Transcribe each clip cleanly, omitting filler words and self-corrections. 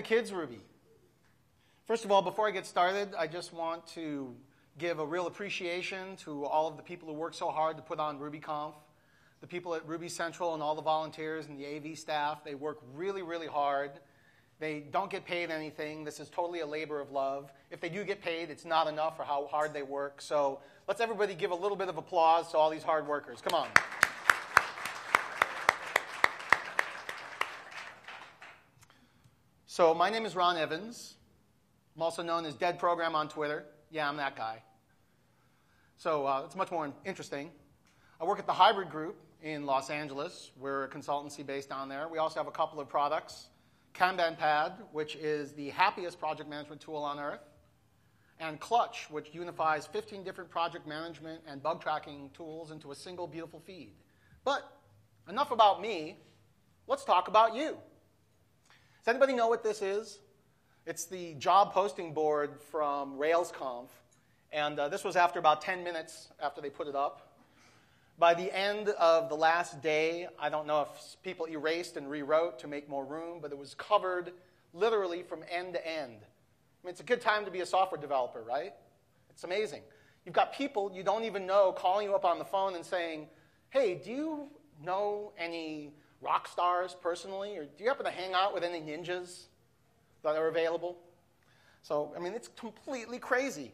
to KidsRuby. First of all, before I get started, I just want to give a real appreciation to all of the people who work so hard to put on RubyConf, the people at Ruby Central and all the volunteers and the AV staff. They work really, really hard. They don't get paid anything. This is totally a labor of love. If they do get paid, it's not enough for how hard they work. So let's everybody give a little bit of applause to all these hard workers. Come on. So my name is Ron Evans. I'm also known as Dead Program on Twitter. Yeah, I'm that guy. So it's much more interesting. I work at the Hybrid Group in Los Angeles. We're a consultancy based down there. We also have a couple of products. Kanban Pad, which is the happiest project management tool on earth, and Clutch, which unifies 15 different project management and bug tracking tools into a single beautiful feed. But enough about me. Let's talk about you. Does anybody know what this is? It's the job posting board from RailsConf, and this was after about 10 minutes after they put it up. By the end of the last day, I don't know if people erased and rewrote to make more room, but it was covered literally from end to end. I mean, it's a good time to be a software developer, right? It's amazing. You've got people you don't even know calling you up on the phone and saying, hey, do you know any rock stars personally? Or do you happen to hang out with any ninjas that are available? So, I mean, it's completely crazy.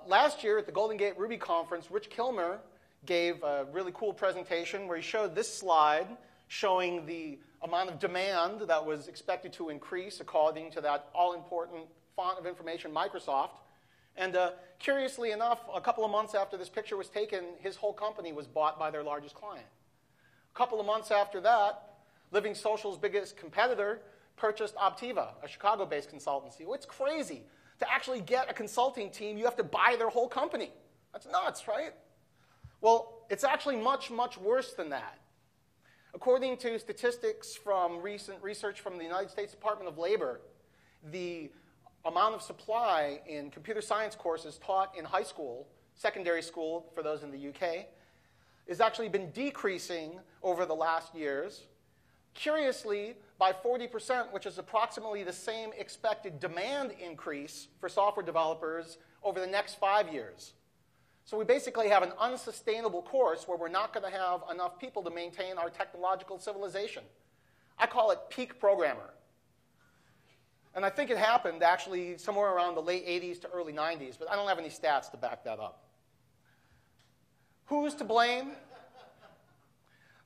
Last year at the Golden Gate Ruby Conference, Rich Kilmer gave a really cool presentation where he showed this slide showing the amount of demand that was expected to increase according to that all-important font of information, Microsoft. And curiously enough, a couple of months after this picture was taken, his whole company was bought by their largest client. A couple of months after that, Living Social's biggest competitor purchased Optiva, a Chicago-based consultancy. Well, it's crazy. To actually get a consulting team, you have to buy their whole company. That's nuts, right? Well, it's actually much, much worse than that. According to statistics from recent research from the United States Department of Labor, the amount of supply in computer science courses taught in high school, secondary school for those in the UK, has actually been decreasing over the last years. Curiously, by 40%, which is approximately the same expected demand increase for software developers over the next 5 years. So we basically have an unsustainable course where we're not going to have enough people to maintain our technological civilization. I call it peak programmer. And I think it happened actually somewhere around the late 80s to early 90s, but I don't have any stats to back that up. Who's to blame?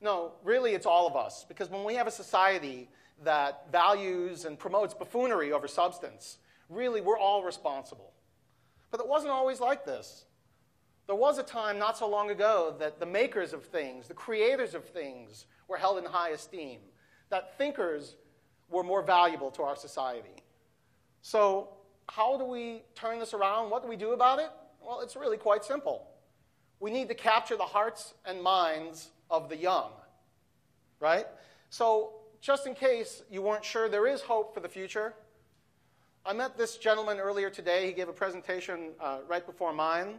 No, really it's all of us, because when we have a society that values and promotes buffoonery over substance, really we're all responsible. But it wasn't always like this. There was a time not so long ago that the makers of things, the creators of things, were held in high esteem, that thinkers were more valuable to our society. So how do we turn this around? What do we do about it? Well, it's really quite simple. We need to capture the hearts and minds of the young, right? So just in case you weren't sure, there is hope for the future. I met this gentleman earlier today. He gave a presentation right before mine.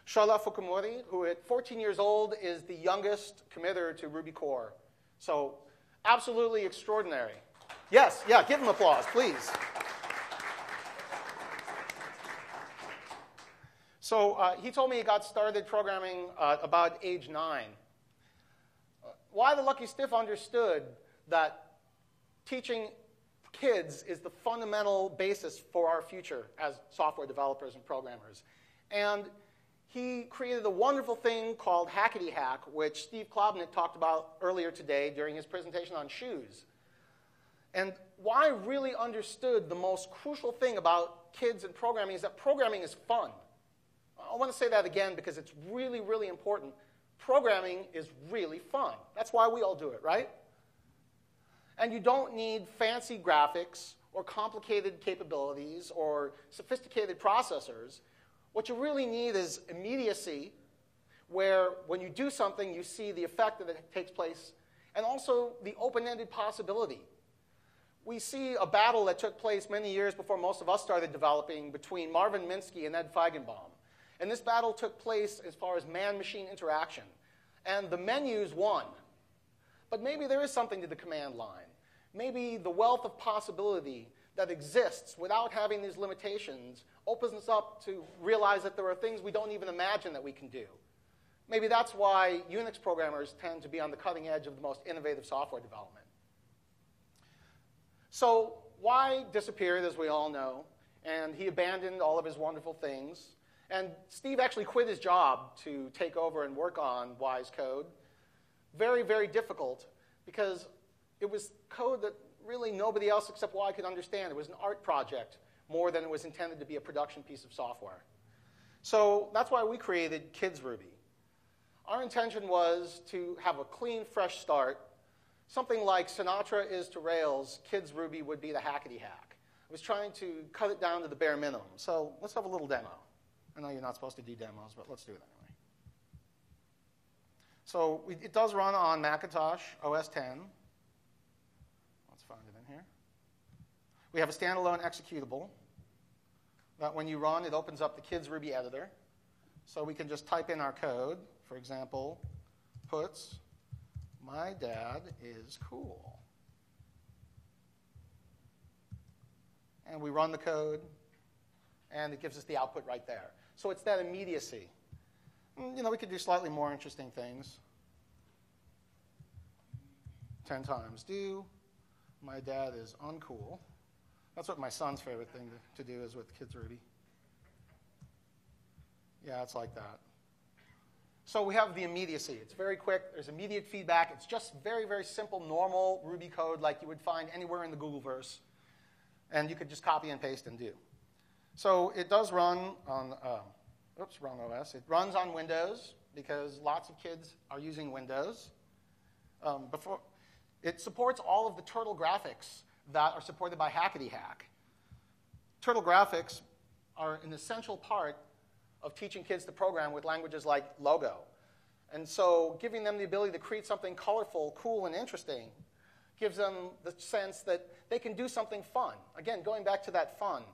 Shola Fukumori, who at 14 years old is the youngest committer to Ruby Core. So absolutely extraordinary. Yes, yeah, give him applause, please. So he told me he got started programming about age 9. Why the Lucky Stiff understood that teaching kids is the fundamental basis for our future as software developers and programmers. And he created a wonderful thing called Hackety Hack, which Steve Klobnik talked about earlier today during his presentation on shoes. And why I really understood the most crucial thing about kids and programming is that programming is fun. I want to say that again because it's really, really important. Programming is really fun. That's why we all do it, right? And you don't need fancy graphics or complicated capabilities or sophisticated processors. What you really need is immediacy, where when you do something, you see the effect that takes place, and also the open-ended possibility. We see a battle that took place many years before most of us started developing between Marvin Minsky and Ed Feigenbaum. And this battle took place as far as man-machine interaction. And the menus won. But maybe there is something to the command line. maybe the wealth of possibility that exists without having these limitations opens us up to realize that there are things we don't even imagine that we can do. Maybe that's why Unix programmers tend to be on the cutting edge of the most innovative software development. So Y disappeared, as we all know, and he abandoned all of his wonderful things. And Steve actually quit his job to take over and work on Y's code. Very, very difficult, because it was code that really nobody else except Y could understand. It was an art project more than it was intended to be a production piece of software. So that's why we created KidsRuby. Our intention was to have a clean, fresh start. Something like Sinatra is to Rails, KidsRuby would be the hackety hack. I was trying to cut it down to the bare minimum. So let's have a little demo. I know you're not supposed to do demos, but let's do it anyway. So it does run on Macintosh OS X. Let's find it in here. We have a standalone executable that when you run, it opens up the KidsRuby editor. So we can just type in our code. For example, puts, my dad is cool. And we run the code, and it gives us the output right there. So it's that immediacy. You know, we could do slightly more interesting things. 10 times do. My dad is uncool. That's what my son's favorite thing to do is with KidsRuby. Yeah, it's like that. So we have the immediacy. It's very quick. There's immediate feedback. It's just very, very simple, normal Ruby code like you would find anywhere in the Googleverse. And you could just copy and paste and do. So it does run on, wrong OS. It runs on Windows because lots of kids are using Windows. It supports all of the Turtle graphics that are supported by Hackety Hack. Turtle graphics are an essential part of teaching kids to program with languages like Logo. And so giving them the ability to create something colorful, cool, and interesting gives them the sense that they can do something fun. Again, going back to that fun.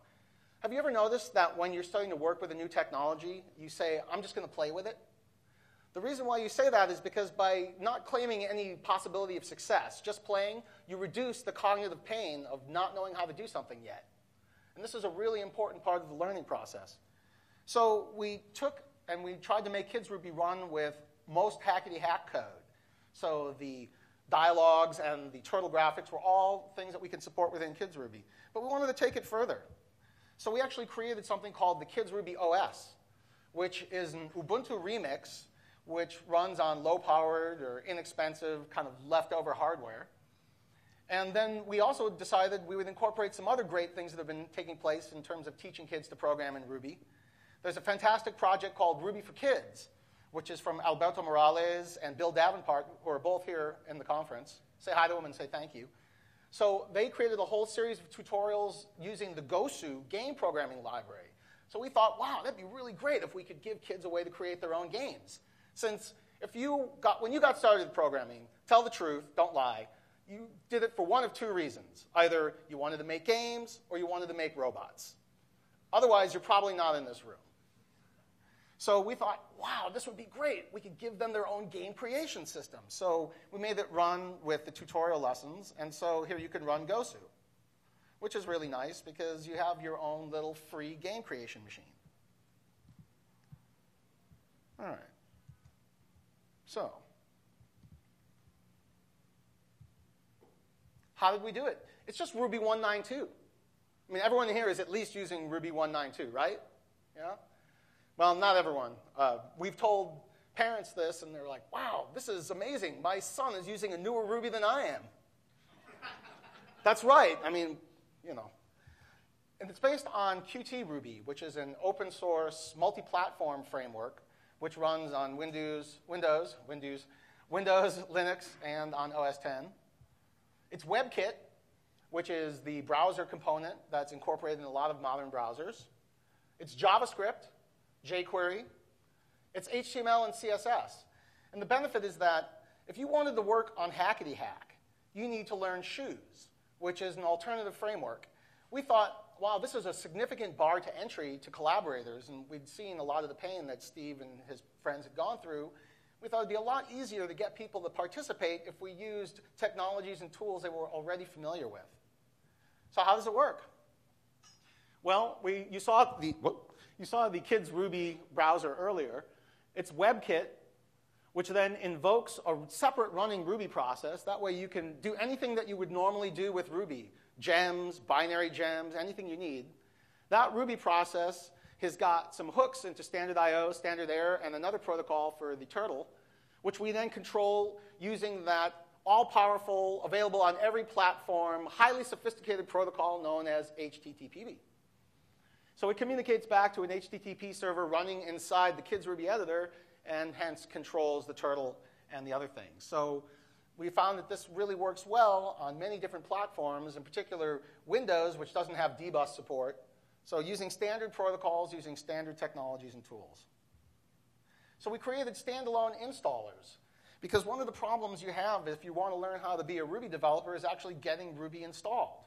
Have you ever noticed that when you're starting to work with a new technology, you say, I'm just going to play with it? The reason why you say that is because by not claiming any possibility of success, just playing, you reduce the cognitive pain of not knowing how to do something yet. And this is a really important part of the learning process. So we took and we tried to make KidsRuby run with most Hackety Hack code. So the dialogues and the turtle graphics were all things that we can support within KidsRuby. But we wanted to take it further. So we actually created something called the KidsRuby OS, which is an Ubuntu remix, which runs on low-powered or inexpensive kind of leftover hardware. And then we also decided we would incorporate some other great things that have been taking place in terms of teaching kids to program in Ruby. There's a fantastic project called Ruby for Kids, which is from Alberto Morales and Bill Davenport, who are both here in the conference. Say hi to them and say thank you. So they created a whole series of tutorials using the Gosu game programming library. So we thought, wow, that'd be really great if we could give kids a way to create their own games. Since when you got started programming, tell the truth, don't lie, you did it for one of two reasons. Either you wanted to make games or you wanted to make robots. Otherwise, you're probably not in this room. So we thought, wow, this would be great. We could give them their own game creation system. So we made it run with the tutorial lessons. And so here you can run Gosu, which is really nice because you have your own little free game creation machine. All right. So how did we do it? It's just Ruby 192. I mean, everyone here is at least using Ruby 192, right? Yeah? Well, not everyone. We've told parents this, and they're like, wow, this is amazing. My son is using a newer Ruby than I am. That's right. I mean, you know. And it's based on QtRuby, which is an open source, multi-platform framework, which runs on Windows, Linux, and on OS X. It's WebKit, which is the browser component that's incorporated in a lot of modern browsers. It's JavaScript, jQuery. It's HTML and CSS. And the benefit is that if you wanted to work on Hackety Hack, you need to learn Shoes, which is an alternative framework. We thought, wow, this is a significant bar to entry to collaborators, and we'd seen a lot of the pain that Steve and his friends had gone through. we thought it would be a lot easier to get people to participate if we used technologies and tools they were already familiar with. So how does it work? Well, you saw the KidsRuby browser earlier. It's WebKit, which then invokes a separate running Ruby process. That way you can do anything that you would normally do with Ruby, gems, binary gems, anything you need. That Ruby process has got some hooks into standard I/O, standard error, and another protocol for the turtle, which we then control using that all-powerful, available on every platform, highly sophisticated protocol known as HTTP. So it communicates back to an HTTP server running inside the KidsRuby editor, and hence controls the turtle and the other things. So we found that this really works well on many different platforms, in particular Windows, which doesn't have dbus support. So using standard protocols, using standard technologies and tools. So we created standalone installers, because one of the problems you have if you want to learn how to be a Ruby developer is actually getting Ruby installed.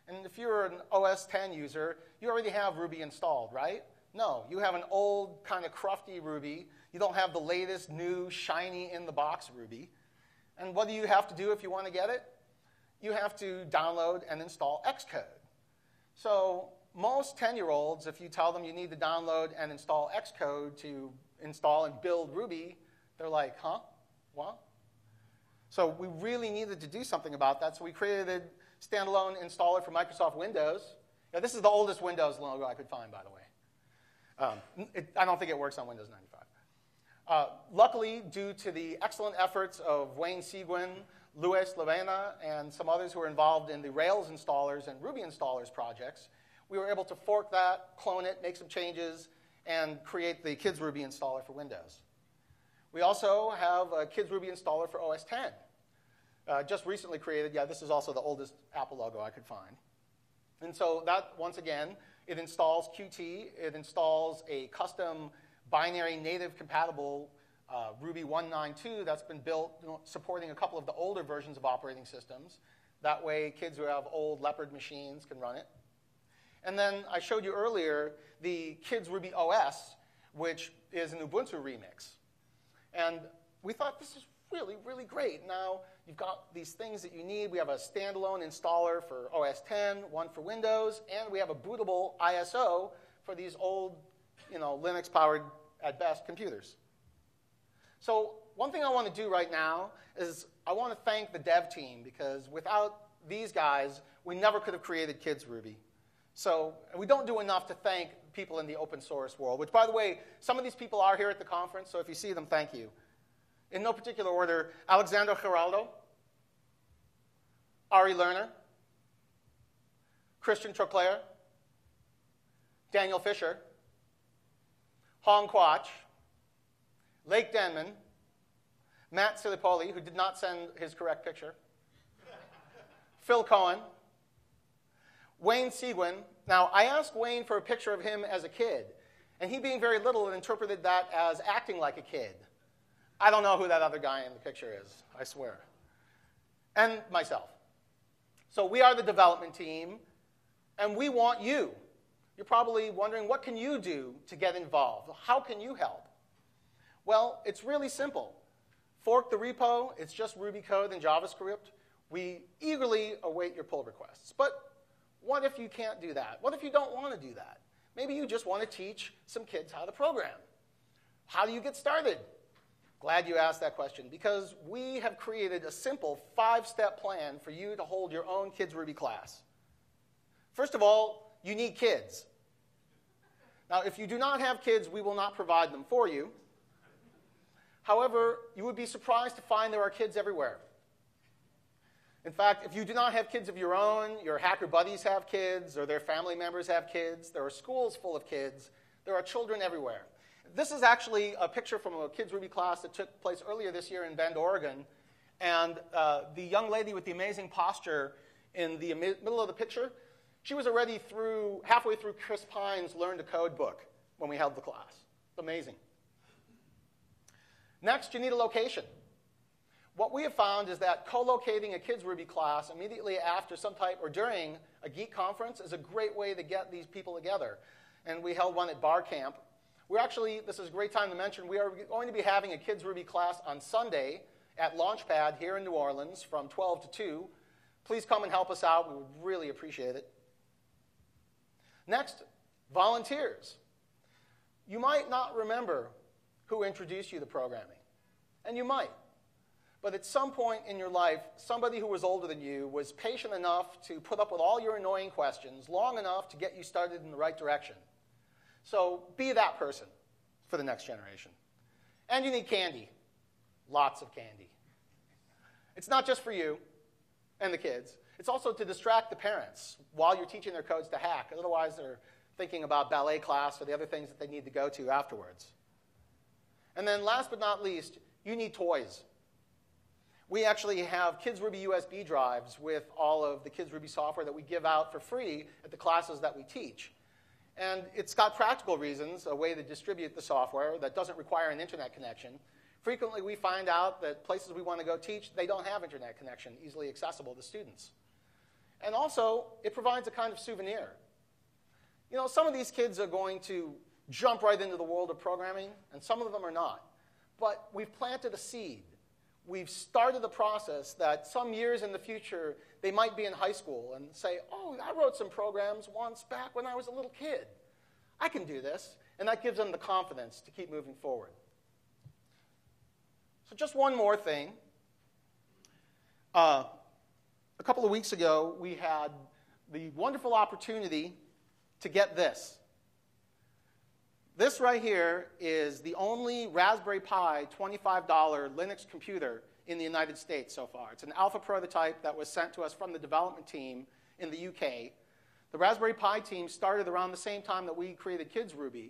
And if you're an OS X user, you already have Ruby installed, right? No, you have an old, kind of crufty Ruby. You don't have the latest, new, shiny, in-the-box Ruby. And what do you have to do if you want to get it? You have to download and install Xcode. So most 10-year-olds, if you tell them you need to download and install Xcode to install and build Ruby, they're like, huh? What? So we really needed to do something about that, so we created Standalone Installer for Microsoft Windows. Now, this is the oldest Windows logo I could find, by the way. I don't think it works on Windows 95. Luckily, due to the excellent efforts of Wayne Seguin, Luis Levena, and some others who are involved in the Rails installers and Ruby installers projects, we were able to fork that, clone it, make some changes, and create the KidsRuby installer for Windows. We also have a KidsRuby installer for OS X. Just recently created. Yeah, this is also the oldest Apple logo I could find. And so that, once again, it installs Qt. It installs a custom binary native compatible Ruby 192 that's been built supporting a couple of the older versions of operating systems. That way, kids who have old Leopard machines can run it. And then I showed you earlier the KidsRuby OS, which is an Ubuntu remix. And we thought this is really, really great. Now, you've got these things that you need. We have a standalone installer for OS X, one for Windows, and we have a bootable ISO for these old, Linux-powered, at best, computers. So one thing I want to do right now is I want to thank the dev team, because without these guys, we never could have created KidsRuby. So we don't do enough to thank people in the open source world, which, by the way, some of these people are here at the conference, so if you see them, thank you. In no particular order, Alexander Geraldo, Ari Lerner, Christian Troclair, Daniel Fisher, Hong Quach, Lake Denman, Matt Silipoli, who did not send his correct picture, Phil Cohen, Wayne Seguin. Now, I asked Wayne for a picture of him as a kid, and he, being very little, interpreted that as acting like a kid. I don't know who that other guy in the picture is, I swear. And myself. So we are the development team, and we want you. You're probably wondering, what can you do to get involved? How can you help? Well, it's really simple. Fork the repo. It's just Ruby code and JavaScript. We eagerly await your pull requests. But what if you can't do that? What if you don't want to do that? Maybe you just want to teach some kids how to program. How do you get started? Glad you asked that question, because we have created a simple 5-step plan for you to hold your own KidsRuby class. First of all, you need kids. Now, if you do not have kids, we will not provide them for you. However, you would be surprised to find there are kids everywhere. In fact, if you do not have kids of your own, your hacker buddies have kids, or their family members have kids, there are schools full of kids, there are children everywhere. This is actually a picture from a KidsRuby class that took place earlier this year in Bend, Oregon. And the young lady with the amazing posture in the middle of the picture, she was already halfway through Chris Pine's Learn to Code book when we held the class. It's amazing. Next, you need a location. What we have found is that co-locating a KidsRuby class immediately after some type or during a geek conference is a great way to get these people together. And we held one at Bar Camp, This is a great time to mention, we are going to be having a KidsRuby class on Sunday at Launchpad here in New Orleans from 12 to 2. Please come and help us out. We would really appreciate it. Next, volunteers. You might not remember who introduced you to programming, and you might. But at some point in your life, somebody who was older than you was patient enough to put up with all your annoying questions long enough to get you started in the right direction. So be that person for the next generation. And you need candy. Lots of candy. It's not just for you and the kids. It's also to distract the parents while you're teaching their codes to hack. Otherwise, they're thinking about ballet class or the other things that they need to go to afterwards. And then last but not least, you need toys. We actually have KidsRuby USB drives with all of the KidsRuby software that we give out for free at the classes that we teach. And it's got practical reasons, a way to distribute the software that doesn't require an internet connection. Frequently, we find out that places we want to go teach, they don't have internet connection easily accessible to students. And also, it provides a kind of souvenir. You know, some of these kids are going to jump right into the world of programming, and some of them are not. But we've planted a seed. We've started the process that some years in the future, they might be in high school and say, oh, I wrote some programs once back when I was a little kid. I can do this. And that gives them the confidence to keep moving forward. So just one more thing. A couple of weeks ago, we had the wonderful opportunity to get this. This right here is the only Raspberry Pi $25 Linux computer in the United States so far. It's an alpha prototype that was sent to us from the development team in the UK. The Raspberry Pi team started around the same time that we created KidsRuby,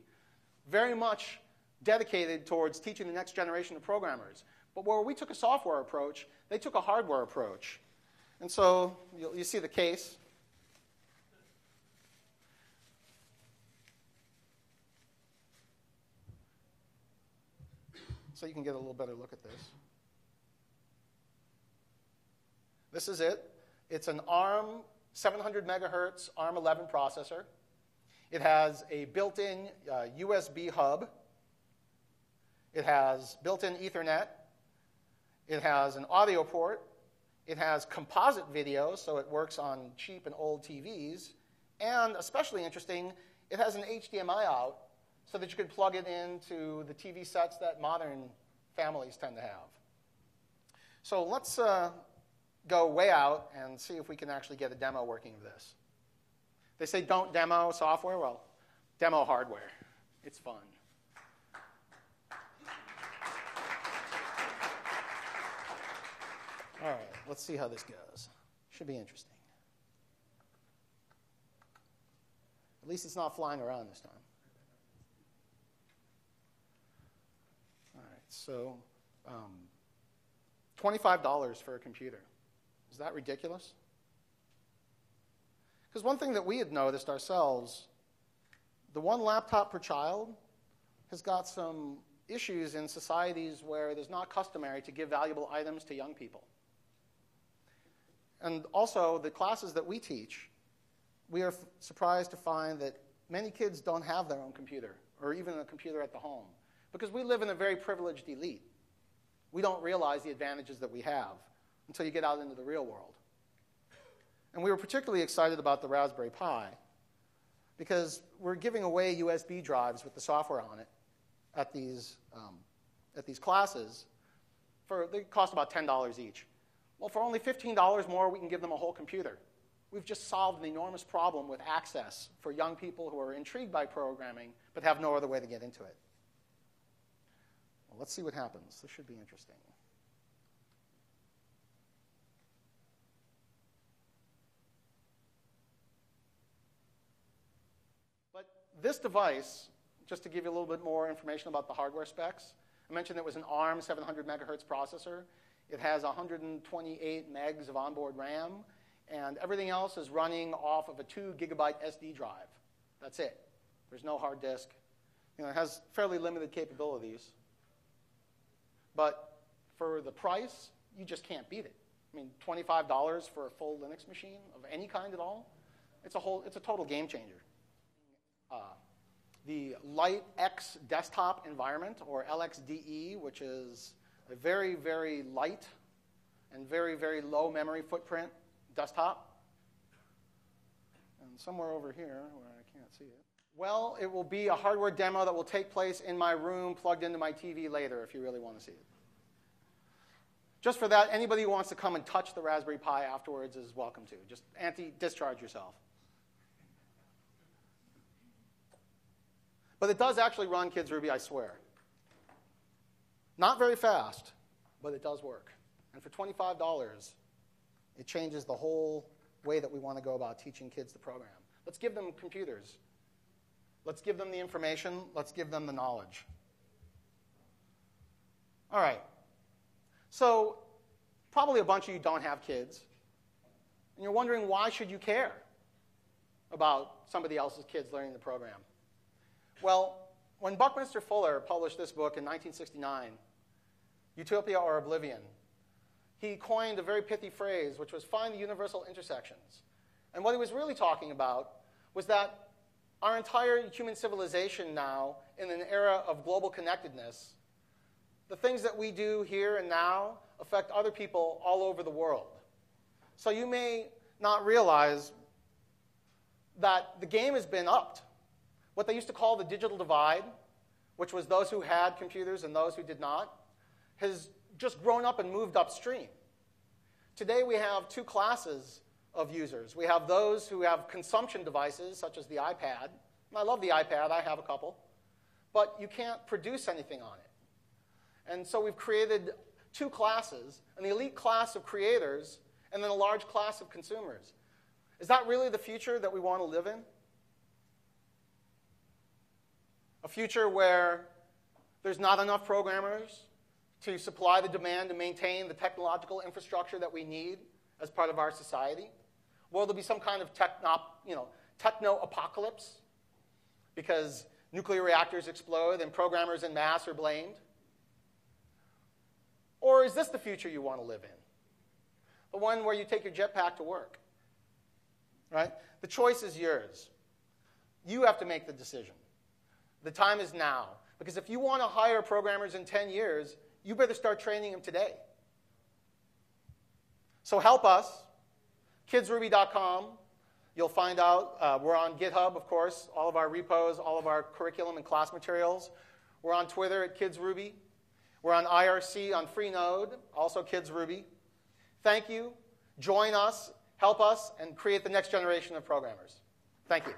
very much dedicated towards teaching the next generation of programmers. But where we took a software approach, they took a hardware approach. And so you see the case. So you can get a little better look at this. This is it. It's an ARM 700 megahertz ARM 11 processor. It has a built-in USB hub. It has built-in Ethernet. It has an audio port. It has composite video, so it works on cheap and old TVs. And especially interesting, it has an HDMI out, so that you could plug it into the TV sets that modern families tend to have. So let's go way out and see if we can actually get a demo working of this. They say don't demo software. Well, demo hardware. It's fun. All right, let's see how this goes. Should be interesting. At least it's not flying around this time. So $25 for a computer. Is that ridiculous? Because one thing that we had noticed ourselves, the one laptop per child has got some issues in societies where it is not customary to give valuable items to young people. And also, the classes that we teach, we are surprised to find that many kids don't have their own computer or even a computer at the home. Because we live in a very privileged elite. We don't realize the advantages that we have until you get out into the real world. And we were particularly excited about the Raspberry Pi because we're giving away USB drives with the software on it at these classes. They cost about $10 each. Well, for only $15 more, we can give them a whole computer. We've just solved an enormous problem with access for young people who are intrigued by programming but have no other way to get into it. Well, let's see what happens. This should be interesting. But this device, just to give you a little bit more information about the hardware specs, I mentioned it was an ARM 700 megahertz processor. It has 128 megs of onboard RAM, and everything else is running off of a 2 gigabyte SD drive. That's it. There's no hard disk. You know, it has fairly limited capabilities. But for the price, you just can't beat it. I mean, $25 for a full Linux machine of any kind at all, it's a total game changer. the Lxde desktop environment, or Lxde, which is a very, very light and very, very low memory footprint desktop. And somewhere over here, where I can't see it, well, it will be a hardware demo that will take place in my room plugged into my TV later if you really want to see it. Just for that, anybody who wants to come and touch the Raspberry Pi afterwards is welcome to. Just discharge yourself. But it does actually run KidsRuby, I swear. Not very fast, but it does work. And for $25, it changes the whole way that we want to go about teaching kids the program. Let's give them computers. Let's give them the information. Let's give them the knowledge. All right. So probably a bunch of you don't have kids. And you're wondering, why should you care about somebody else's kids learning the program? Well, when Buckminster Fuller published this book in 1969, Utopia or Oblivion, he coined a very pithy phrase, which was find the universal intersections. And what he was really talking about was that our entire human civilization now, in an era of global connectedness, the things that we do here and now affect other people all over the world. So you may not realize that the game has been upped. What they used to call the digital divide, which was those who had computers and those who did not, has just grown up and moved upstream. Today we have two classes of users. We have those who have consumption devices, such as the iPad. And I love the iPad. I have a couple. But you can't produce anything on it. And so we've created two classes, an elite class of creators and then a large class of consumers. Is that really the future that we want to live in? A future where there's not enough programmers to supply the demand to maintain the technological infrastructure that we need as part of our society? Will there be some kind of techno-apocalypse because nuclear reactors explode and programmers en masse are blamed? Or is this the future you want to live in? The one where you take your jetpack to work, right? The choice is yours. You have to make the decision. The time is now. Because if you want to hire programmers in 10 years, you better start training them today. So help us. KidsRuby.com. You'll find out we're on GitHub, of course, all of our repos, all of our curriculum and class materials. We're on Twitter at KidsRuby. We're on IRC on Freenode, also KidsRuby. Thank you. Join us, help us, and create the next generation of programmers. Thank you.